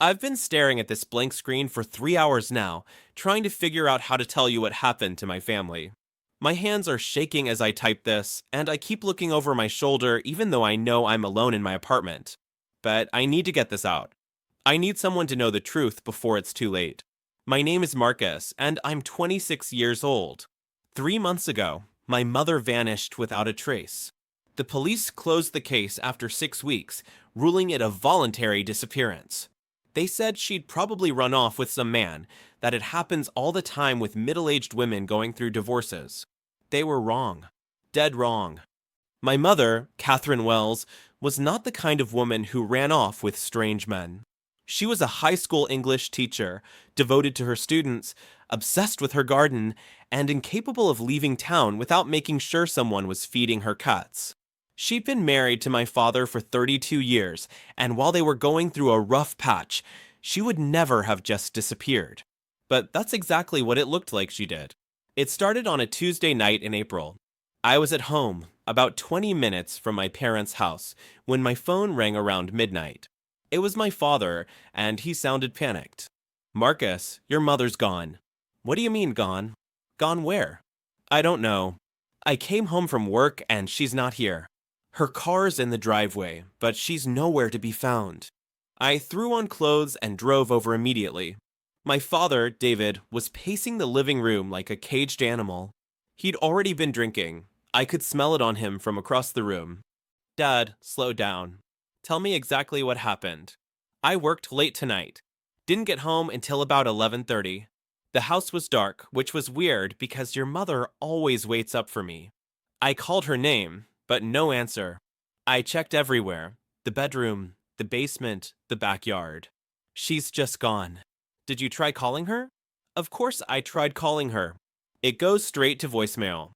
I've been staring at this blank screen for 3 hours now, trying to figure out how to tell you what happened to my family. My hands are shaking as I type this, and I keep looking over my shoulder even though I know I'm alone in my apartment. But I need to get this out. I need someone to know the truth before it's too late. My name is Marcus, and I'm 26 years old. 3 months ago, my mother vanished without a trace. The police closed the case after 6 weeks, ruling it a voluntary disappearance. They said she'd probably run off with some man, that it happens all the time with middle-aged women going through divorces. They were wrong. Dead wrong. My mother, Catherine Wells, was not the kind of woman who ran off with strange men. She was a high school English teacher, devoted to her students, obsessed with her garden, and incapable of leaving town without making sure someone was feeding her cats. She'd been married to my father for 32 years, and while they were going through a rough patch, she would never have just disappeared. But that's exactly what it looked like she did. It started on a Tuesday night in April. I was at home, about 20 minutes from my parents' house, when my phone rang around midnight. It was my father, and he sounded panicked. "Marcus, your mother's gone." "What do you mean gone?" "Gone where?" "I don't know. I came home from work and she's not here. Her car's in the driveway, but she's nowhere to be found." I threw on clothes and drove over immediately. My father, David, was pacing the living room like a caged animal. He'd already been drinking. I could smell it on him from across the room. "Dad, slow down. Tell me exactly what happened." "I worked late tonight. Didn't get home until about 11:30. The house was dark, which was weird because your mother always waits up for me. I called her name, but no answer. I checked everywhere. The bedroom, the basement, the backyard. She's just gone." "Did you try calling her?" "Of course I tried calling her. It goes straight to voicemail."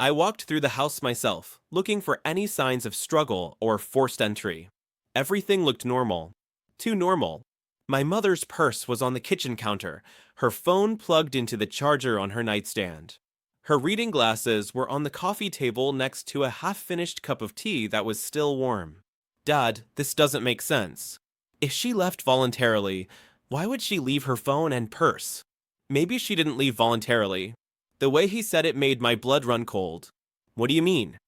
I walked through the house myself, looking for any signs of struggle or forced entry. Everything looked normal. Too normal. My mother's purse was on the kitchen counter, her phone plugged into the charger on her nightstand. Her reading glasses were on the coffee table next to a half-finished cup of tea that was still warm. "Dad, this doesn't make sense. If she left voluntarily, why would she leave her phone and purse?" "Maybe she didn't leave voluntarily." The way he said it made my blood run cold. "What do you mean?"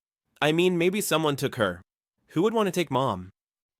"I mean, maybe someone took her. Who would want to take Mom?"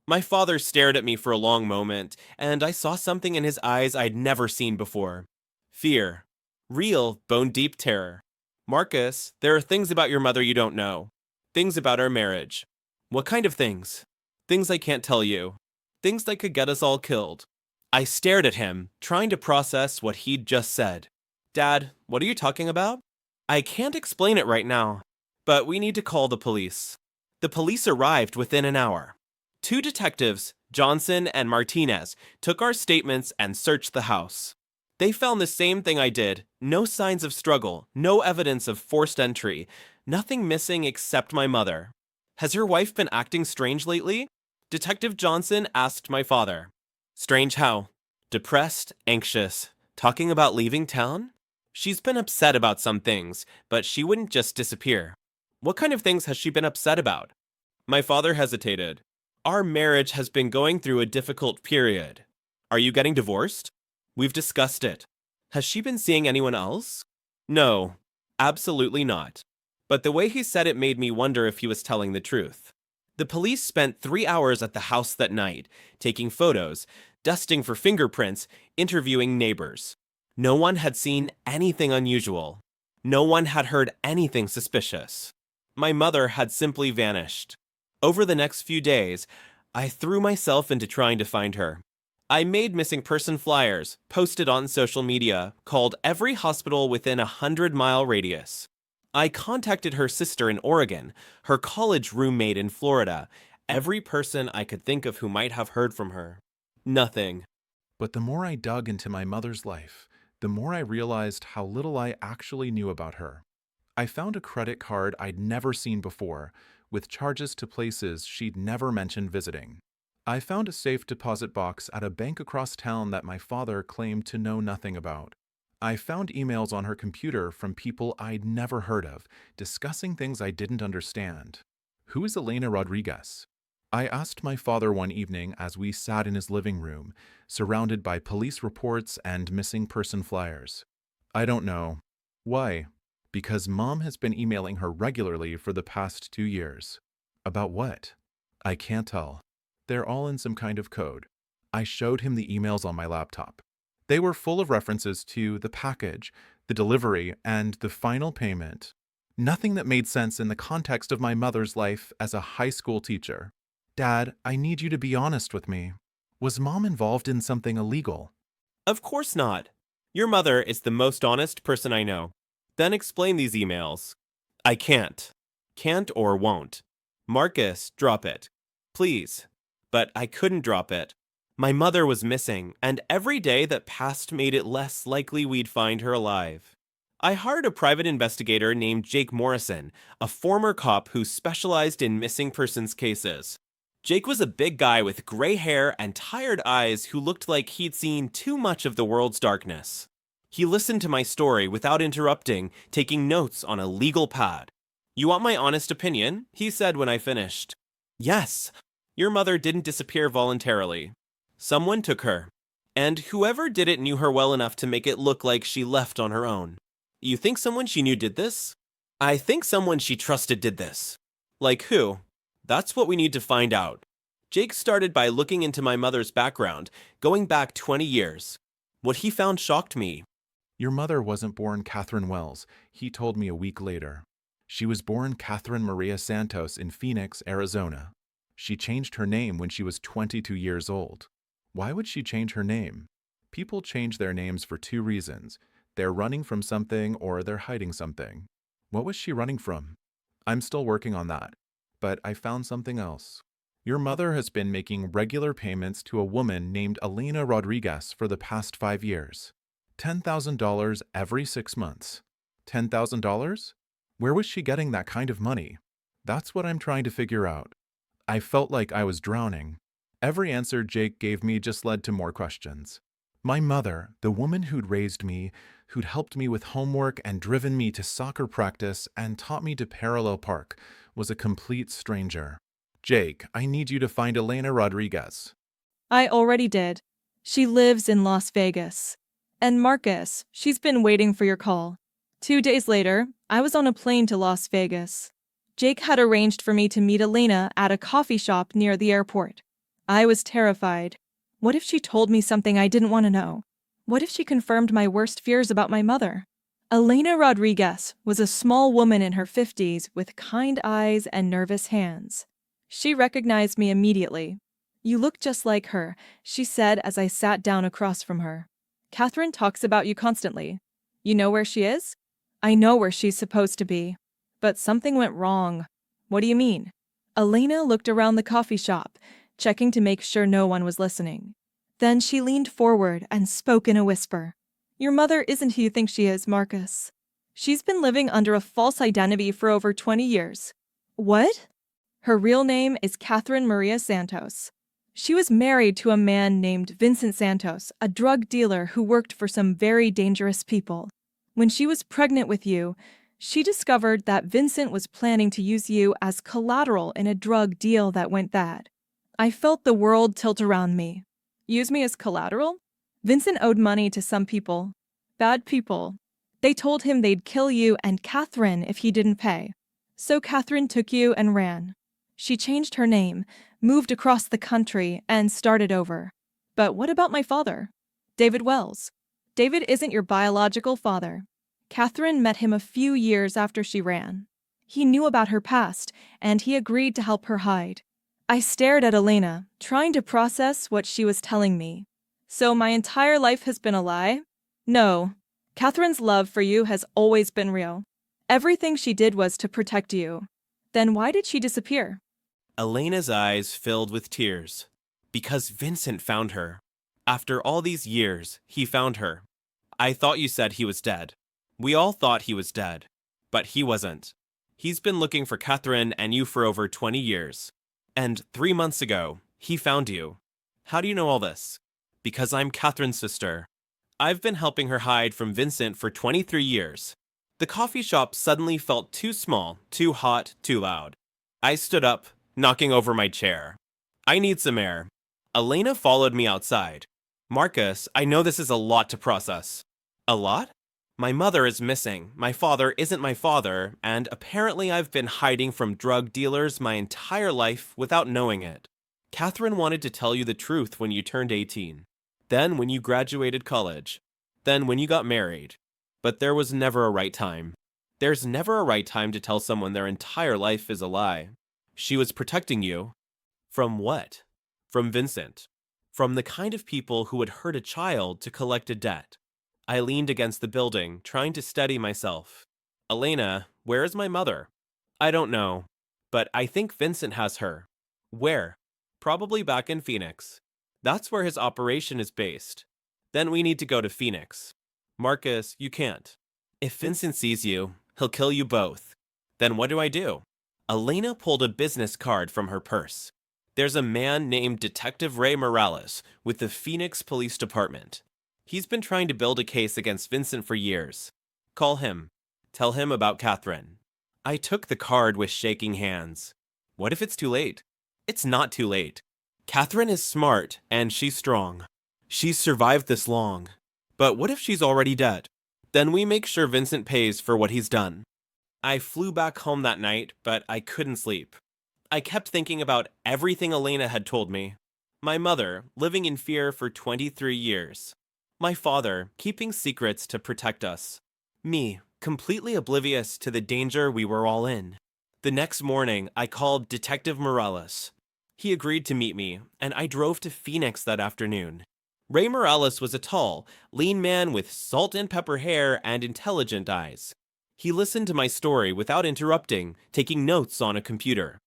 My father stared at me for a long moment, and I saw something in his eyes I'd never seen before. Fear. Real, bone-deep terror. "Marcus, there are things about your mother you don't know. Things about our marriage." "What kind of things?" "Things I can't tell you. Things that could get us all killed." I stared at him, trying to process what he'd just said. "Dad, what are you talking about?" "I can't explain it right now, but we need to call the police." The police arrived within an hour. Two detectives, Johnson and Martinez, took our statements and searched the house. They found the same thing I did: no signs of struggle, no evidence of forced entry, nothing missing except my mother. "Has your wife been acting strange lately?" Detective Johnson asked my father. "Strange how?" "Depressed, anxious, talking about leaving town?" "She's been upset about some things, but she wouldn't just disappear." "What kind of things has she been upset about?" My father hesitated. "Our marriage has been going through a difficult period." "Are you getting divorced?" "We've discussed it." "Has she been seeing anyone else?" "No, absolutely not." But the way he said it made me wonder if he was telling the truth. The police spent 3 hours at the house that night, taking photos, dusting for fingerprints, interviewing neighbors. No one had seen anything unusual. No one had heard anything suspicious. My mother had simply vanished. Over the next few days, I threw myself into trying to find her. I made missing person flyers, posted on social media, called every hospital within a 100-mile radius. I contacted her sister in Oregon, her college roommate in Florida, every person I could think of who might have heard from her. Nothing. But the more I dug into my mother's life, the more I realized how little I actually knew about her. I found a credit card I'd never seen before, with charges to places she'd never mentioned visiting. I found a safe deposit box at a bank across town that my father claimed to know nothing about. I found emails on her computer from people I'd never heard of, discussing things I didn't understand. Who is Elena Rodriguez? I asked my father one evening as we sat in his living room, surrounded by police reports and missing person flyers. I don't know. Why? Because mom has been emailing her regularly for the past 2 years. About what? I can't tell. They're all in some kind of code. I showed him the emails on my laptop. They were full of references to the package, the delivery, and the final payment. Nothing that made sense in the context of my mother's life as a high school teacher. Dad, I need you to be honest with me. Was mom involved in something illegal? Of course not. Your mother is the most honest person I know. Then explain these emails. I can't. Can't or won't. Marcus, drop it. Please. But I couldn't drop it. My mother was missing, and every day that passed made it less likely we'd find her alive. I hired a private investigator named Jake Morrison, a former cop who specialized in missing persons cases. Jake was a big guy with gray hair and tired eyes who looked like he'd seen too much of the world's darkness. He listened to my story without interrupting, taking notes on a legal pad. You want my honest opinion? He said when I finished. Yes, your mother didn't disappear voluntarily. Someone took her. And whoever did it knew her well enough to make it look like she left on her own. You think someone she knew did this? I think someone she trusted did this. Like who? That's what we need to find out. Jake started by looking into my mother's background, going back 20 years. What he found shocked me. Your mother wasn't born Catherine Wells, he told me a week later. She was born Catherine Maria Santos in Phoenix, Arizona. She changed her name when she was 22 years old. Why would she change her name? People change their names for two reasons. They're running from something or they're hiding something. What was she running from? I'm still working on that. But I found something else. Your mother has been making regular payments to a woman named Elena Rodriguez for the past 5 years. $10,000 every 6 months. $10,000? Where was she getting that kind of money? That's what I'm trying to figure out. I felt like I was drowning. Every answer Jake gave me just led to more questions. My mother, the woman who'd raised me, who'd helped me with homework and driven me to soccer practice and taught me to parallel park, was a complete stranger. Jake, I need you to find Elena Rodriguez. I already did. She lives in Las Vegas. And Marcus, she's been waiting for your call. 2 days later, I was on a plane to Las Vegas. Jake had arranged for me to meet Elena at a coffee shop near the airport. I was terrified. What if she told me something I didn't want to know? What if she confirmed my worst fears about my mother? Elena Rodriguez was a small woman in her 50s with kind eyes and nervous hands. She recognized me immediately. You look just like her, she said as I sat down across from her. Catherine talks about you constantly. You know where she is? I know where she's supposed to be. But something went wrong. What do you mean? Elena looked around the coffee shop, checking to make sure no one was listening. Then she leaned forward and spoke in a whisper. Your mother isn't who you think she is, Marcus. She's been living under a false identity for over 20 years. What? Her real name is Catherine Maria Santos. She was married to a man named Vincent Santos, a drug dealer who worked for some very dangerous people. When she was pregnant with you, she discovered that Vincent was planning to use you as collateral in a drug deal that went bad. I felt the world tilt around me. Use me as collateral? Vincent owed money to some people. Bad people. They told him they'd kill you and Catherine if he didn't pay. So Catherine took you and ran. She changed her name, moved across the country, and started over. But what about my father? David Wells. David isn't your biological father. Catherine met him a few years after she ran. He knew about her past, and he agreed to help her hide. I stared at Elena, trying to process what she was telling me. So my entire life has been a lie? No. Catherine's love for you has always been real. Everything she did was to protect you. Then why did she disappear? Elena's eyes filled with tears. Because Vincent found her. After all these years, he found her. I thought you said he was dead. We all thought he was dead. But he wasn't. He's been looking for Catherine and you for over 20 years. And 3 months ago, he found you. How do you know all this? Because I'm Catherine's sister. I've been helping her hide from Vincent for 23 years. The coffee shop suddenly felt too small, too hot, too loud. I stood up, knocking over my chair. I need some air. Elena followed me outside. Marcus, I know this is a lot to process. A lot? My mother is missing, my father isn't my father, and apparently I've been hiding from drug dealers my entire life without knowing it. Catherine wanted to tell you the truth when you turned 18. Then when you graduated college. Then when you got married. But there was never a right time. There's never a right time to tell someone their entire life is a lie. She was protecting you. From what? From Vincent. From the kind of people who would hurt a child to collect a debt. I leaned against the building, trying to steady myself. Elena, where is my mother? I don't know, but I think Vincent has her. Where? Probably back in Phoenix. That's where his operation is based. Then we need to go to Phoenix. Marcus, you can't. If Vincent sees you, he'll kill you both. Then what do I do? Elena pulled a business card from her purse. There's a man named Detective Ray Morales with the Phoenix Police Department. He's been trying to build a case against Vincent for years. Call him. Tell him about Catherine. I took the card with shaking hands. What if it's too late? It's not too late. Catherine is smart and she's strong. She's survived this long. But what if she's already dead? Then we make sure Vincent pays for what he's done. I flew back home that night, but I couldn't sleep. I kept thinking about everything Elena had told me. My mother, living in fear for 23 years. My father, keeping secrets to protect us. Me, completely oblivious to the danger we were all in. The next morning, I called Detective Morales. He agreed to meet me, and I drove to Phoenix that afternoon. Ray Morales was a tall, lean man with salt and pepper hair and intelligent eyes. He listened to my story without interrupting, taking notes on a computer.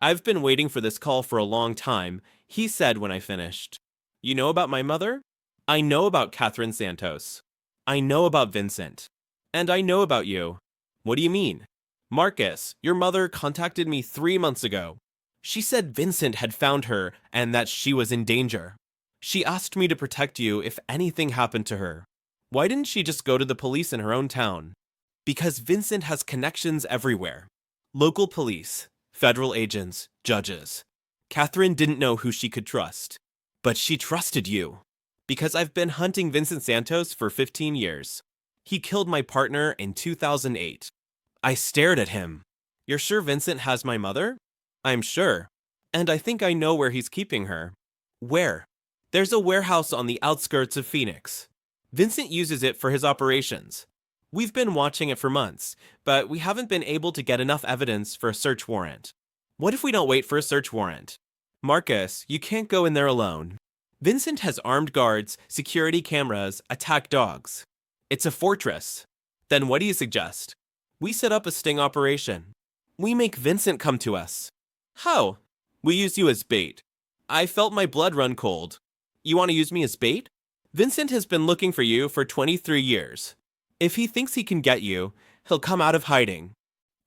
I've been waiting for this call for a long time, he said when I finished. You know about my mother? I know about Catherine Santos. I know about Vincent. And I know about you. What do you mean? Marcus, your mother contacted me 3 months ago. She said Vincent had found her and that she was in danger. She asked me to protect you if anything happened to her. Why didn't she just go to the police in her own town? Because Vincent has connections everywhere. Local police, federal agents, judges. Catherine didn't know who she could trust. But she trusted you. Because I've been hunting Vincent Santos for 15 years. He killed my partner in 2008. I stared at him. You're sure Vincent has my mother? I'm sure. And I think I know where he's keeping her. Where? There's a warehouse on the outskirts of Phoenix. Vincent uses it for his operations. We've been watching it for months, but we haven't been able to get enough evidence for a search warrant. What if we don't wait for a search warrant? Marcus, you can't go in there alone. Vincent has armed guards, security cameras, attack dogs. It's a fortress. Then what do you suggest? We set up a sting operation. We make Vincent come to us. How? We use you as bait. I felt my blood run cold. You want to use me as bait? Vincent has been looking for you for 23 years. If he thinks he can get you, he'll come out of hiding.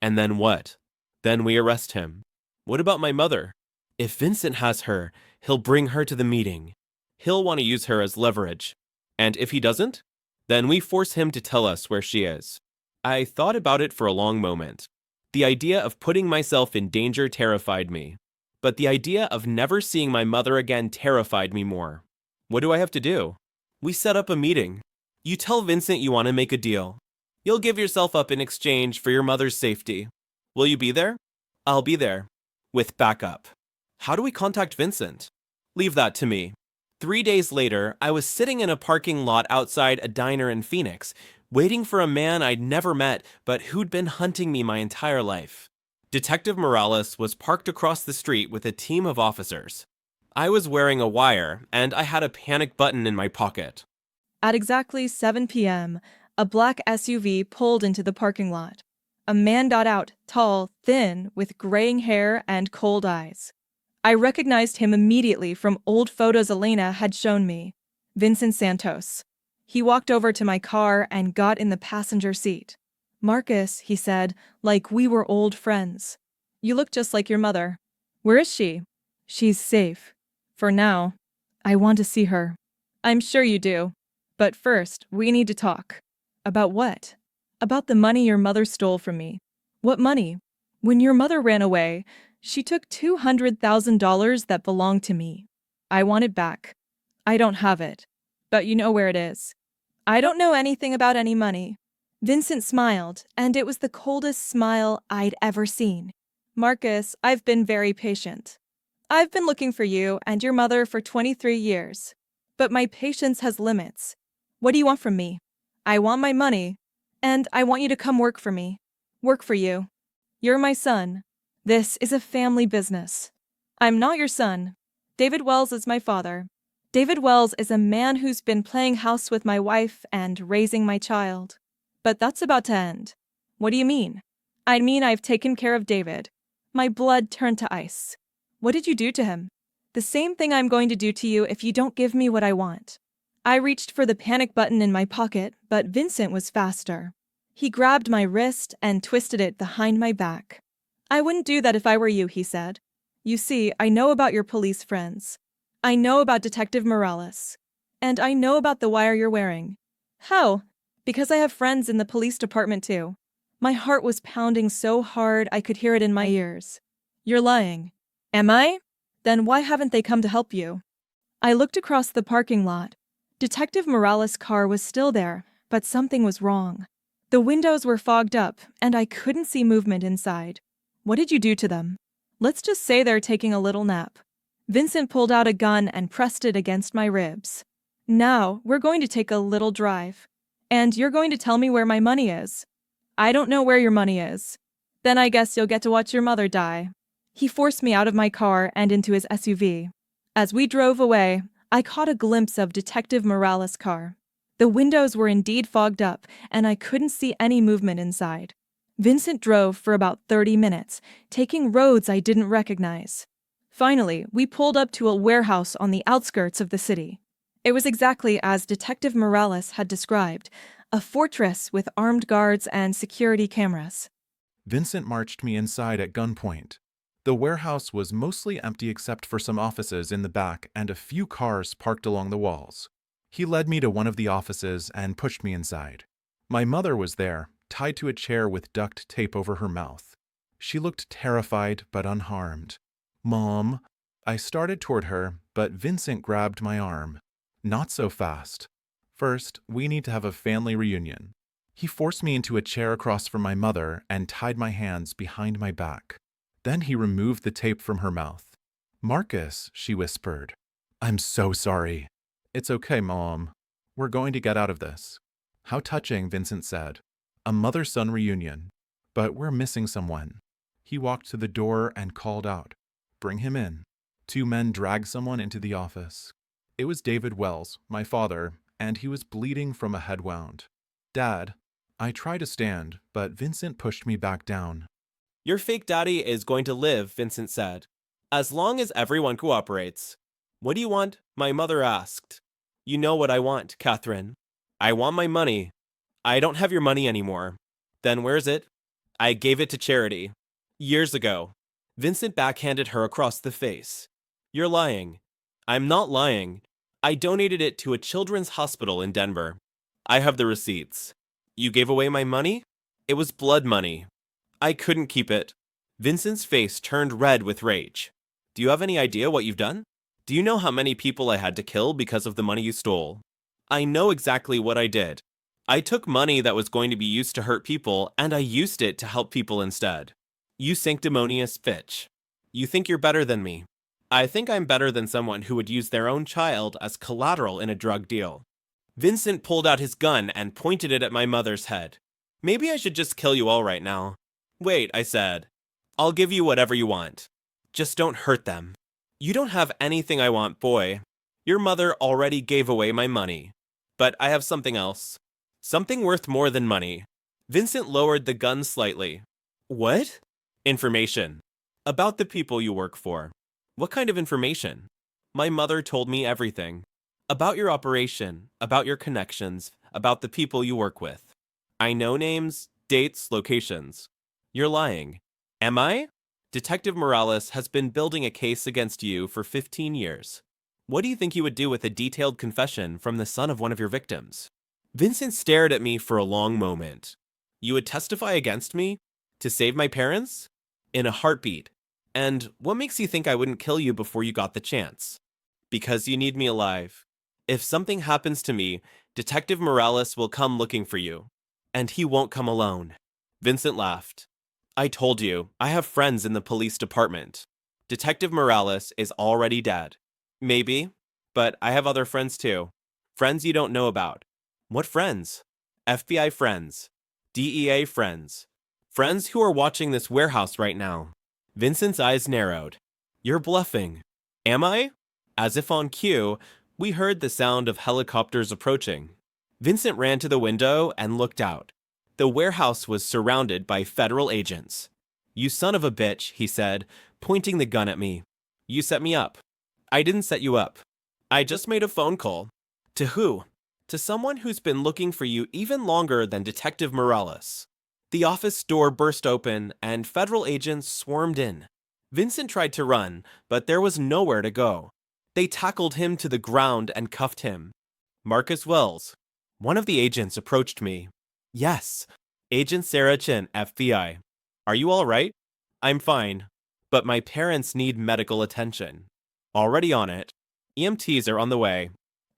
And then what? Then we arrest him. What about my mother? If Vincent has her, he'll bring her to the meeting. He'll want to use her as leverage. And if he doesn't, then we force him to tell us where she is. I thought about it for a long moment. The idea of putting myself in danger terrified me. But the idea of never seeing my mother again terrified me more. What do I have to do? We set up a meeting. You tell Vincent you want to make a deal. You'll give yourself up in exchange for your mother's safety. Will you be there? I'll be there. With backup. How do we contact Vincent? Leave that to me. 3 days later, I was sitting in a parking lot outside a diner in Phoenix, waiting for a man I'd never met but who'd been hunting me my entire life. Detective Morales was parked across the street with a team of officers. I was wearing a wire, and I had a panic button in my pocket. At exactly 7 p.m., a black SUV pulled into the parking lot. A man got out, tall, thin, with graying hair and cold eyes. I recognized him immediately from old photos Elena had shown me. Vincent Santos. He walked over to my car and got in the passenger seat. Marcus, he said, like we were old friends. You look just like your mother. Where is she? She's safe. For now. I want to see her. I'm sure you do. But first, we need to talk. About what? About the money your mother stole from me. What money? When your mother ran away, She took $200,000 that belonged to me. I want it back. I don't have it. But you know where it is. I don't know anything about any money. Vincent smiled, and it was the coldest smile I'd ever seen. Marcus, I've been very patient. I've been looking for you and your mother for 23 years. But my patience has limits. What do you want from me? I want my money, and I want you to come work for me. Work for you. You're my son. This is a family business. I'm not your son. David Wells is my father. David Wells is a man who's been playing house with my wife and raising my child. But that's about to end. What do you mean? I mean I've taken care of David. My blood turned to ice. What did you do to him? The same thing I'm going to do to you if you don't give me what I want. I reached for the panic button in my pocket, but Vincent was faster. He grabbed my wrist and twisted it behind my back. I wouldn't do that if I were you, he said. You see, I know about your police friends. I know about Detective Morales. And I know about the wire you're wearing. How? Because I have friends in the police department too. My heart was pounding so hard I could hear it in my ears. You're lying. Am I? Then why haven't they come to help you? I looked across the parking lot. Detective Morales' car was still there, but something was wrong. The windows were fogged up, and I couldn't see movement inside. What did you do to them? Let's just say they're taking a little nap. Vincent pulled out a gun and pressed it against my ribs. Now, we're going to take a little drive. And you're going to tell me where my money is. I don't know where your money is. Then I guess you'll get to watch your mother die. He forced me out of my car and into his SUV. As we drove away, I caught a glimpse of Detective Morales' car. The windows were indeed fogged up, and I couldn't see any movement inside. Vincent drove for about 30 minutes, taking roads I didn't recognize. Finally, we pulled up to a warehouse on the outskirts of the city. It was exactly as Detective Morales had described, a fortress with armed guards and security cameras. Vincent marched me inside at gunpoint. The warehouse was mostly empty except for some offices in the back and a few cars parked along the walls. He led me to one of the offices and pushed me inside. My mother was there, tied to a chair with duct tape over her mouth. She looked terrified but unharmed. Mom, I started toward her, but Vincent grabbed my arm. Not so fast. First, we need to have a family reunion. He forced me into a chair across from my mother and tied my hands behind my back. Then he removed the tape from her mouth. Marcus, she whispered. I'm so sorry. It's okay, Mom. We're going to get out of this. How touching, Vincent said. A mother-son reunion. But we're missing someone. He walked to the door and called out. Bring him in. 2 men dragged someone into the office. It was David Wells, my father, and he was bleeding from a head wound. Dad, I tried to stand, but Vincent pushed me back down. Your fake daddy is going to live, Vincent said, as long as everyone cooperates. What do you want? My mother asked. You know what I want, Catherine. I want my money. I don't have your money anymore. Then where's it? I gave it to charity. Years ago. Vincent backhanded her across the face. You're lying. I'm not lying. I donated it to a children's hospital in Denver. I have the receipts. You gave away my money? It was blood money. I couldn't keep it. Vincent's face turned red with rage. Do you have any idea what you've done? Do you know how many people I had to kill because of the money you stole? I know exactly what I did. I took money that was going to be used to hurt people, and I used it to help people instead. You sanctimonious bitch. You think you're better than me. I think I'm better than someone who would use their own child as collateral in a drug deal. Vincent pulled out his gun and pointed it at my mother's head. Maybe I should just kill you all right now. Wait, I said. I'll give you whatever you want. Just don't hurt them. You don't have anything I want, boy. Your mother already gave away my money. But I have something else. Something worth more than money. Vincent lowered the gun slightly. What? Information. About the people you work for. What kind of information? My mother told me everything. About your operation, about your connections, about the people you work with. I know names, dates, locations. You're lying. Am I? Detective Morales has been building a case against you for 15 years. What do you think you would do with a detailed confession from the son of one of your victims? Vincent stared at me for a long moment. You would testify against me? To save my parents? In a heartbeat. And what makes you think I wouldn't kill you before you got the chance? Because you need me alive. If something happens to me, Detective Morales will come looking for you. And he won't come alone. Vincent laughed. I told you, I have friends in the police department. Detective Morales is already dead. Maybe, but I have other friends too. Friends you don't know about. What friends? FBI friends. DEA friends. Friends who are watching this warehouse right now. Vincent's eyes narrowed. You're bluffing. Am I? As if on cue, we heard the sound of helicopters approaching. Vincent ran to the window and looked out. The warehouse was surrounded by federal agents. You son of a bitch, he said, pointing the gun at me. You set me up. I didn't set you up. I just made a phone call. To who? To someone who's been looking for you even longer than Detective Morales. The office door burst open and federal agents swarmed in. Vincent tried to run, but there was nowhere to go. They tackled him to the ground and cuffed him. Marcus Wells. One of the agents approached me. Yes, Agent Sarah Chin, FBI. Are you all right? I'm fine, but my parents need medical attention. Already on it. EMTs are on the way.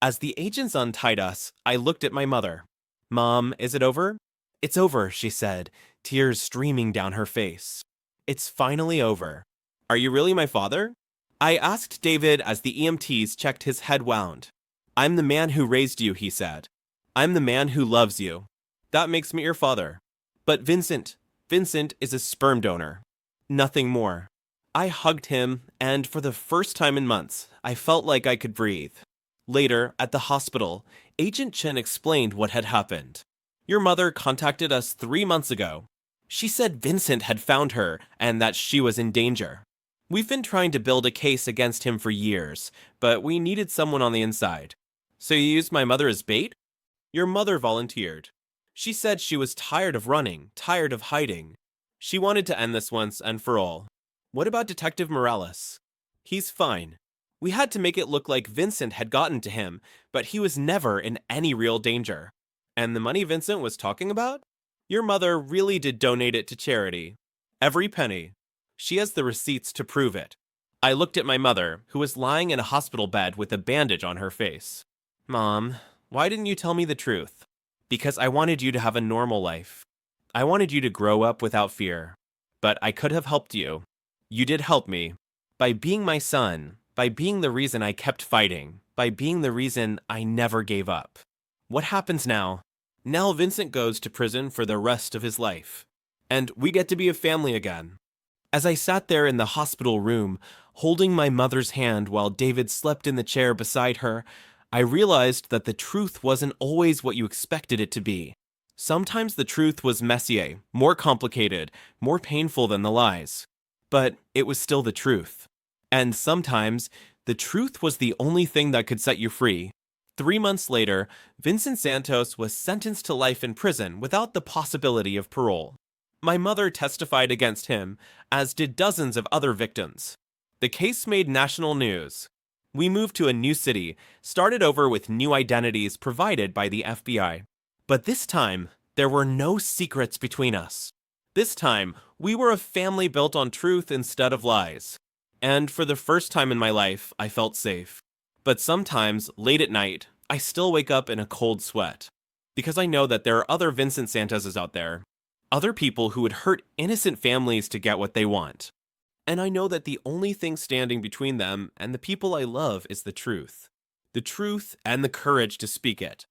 As the agents untied us, I looked at my mother. Mom, is it over? It's over, she said, tears streaming down her face. It's finally over. Are you really my father? I asked David as the EMTs checked his head wound. I'm the man who raised you, he said. I'm the man who loves you. That makes me your father. But Vincent is a sperm donor. Nothing more. I hugged him, and for the first time in months, I felt like I could breathe. Later, at the hospital, Agent Chen explained what had happened. Your mother contacted us 3 months ago. She said Vincent had found her and that she was in danger. We've been trying to build a case against him for years, but we needed someone on the inside. So you used my mother as bait? Your mother volunteered. She said she was tired of running, tired of hiding. She wanted to end this once and for all. What about Detective Morales? He's fine. We had to make it look like Vincent had gotten to him, but he was never in any real danger. And the money Vincent was talking about? Your mother really did donate it to charity. Every penny. She has the receipts to prove it. I looked at my mother, who was lying in a hospital bed with a bandage on her face. Mom, why didn't you tell me the truth? Because I wanted you to have a normal life. I wanted you to grow up without fear. But I could have helped you. You did help me. By being my son, by being the reason I kept fighting, by being the reason I never gave up. What happens now? Now Vincent goes to prison for the rest of his life. And we get to be a family again. As I sat there in the hospital room, holding my mother's hand while David slept in the chair beside her, I realized that the truth wasn't always what you expected it to be. Sometimes the truth was messier, more complicated, more painful than the lies. But it was still the truth. And sometimes, the truth was the only thing that could set you free. 3 months later, Vincent Santos was sentenced to life in prison without the possibility of parole. My mother testified against him, as did dozens of other victims. The case made national news. We moved to a new city, started over with new identities provided by the FBI. But this time, there were no secrets between us. This time, we were a family built on truth instead of lies. And for the first time in my life, I felt safe. But sometimes, late at night, I still wake up in a cold sweat. Because I know that there are other Vincent Santoses out there. Other people who would hurt innocent families to get what they want. And I know that the only thing standing between them and the people I love is the truth. The truth and the courage to speak it.